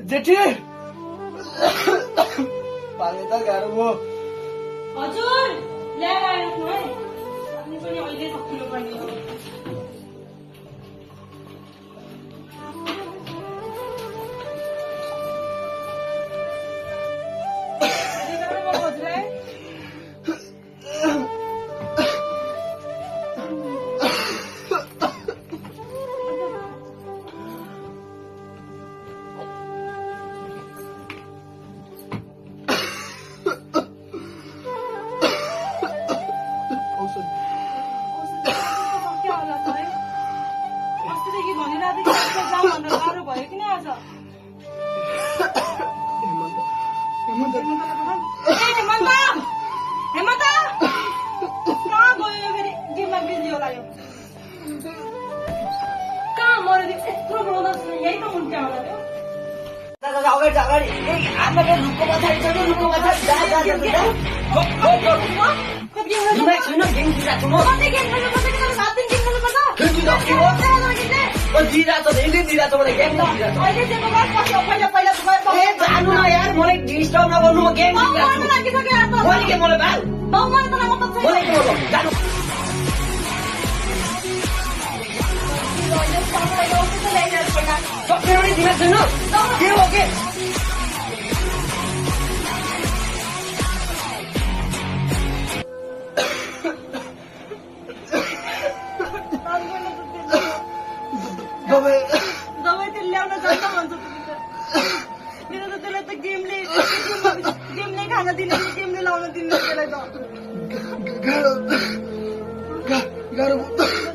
जेठी पानी त गाह्रो भयो हजुर ल्याएर आइराख्नु है पानी पनि अहिले सकिनु पर्ने हो अगाडि हातमा रुखको पछाडि छ रुखको पछाडि मलाई डिस्टर्ब नगर्नु म गेम के हो के दबाई त ल्याउन जान्छ भन्छ मेरो त त्यसलाई त गेमले खान दिने गेमले लाउन दिने त्यसलाई त गाह्रो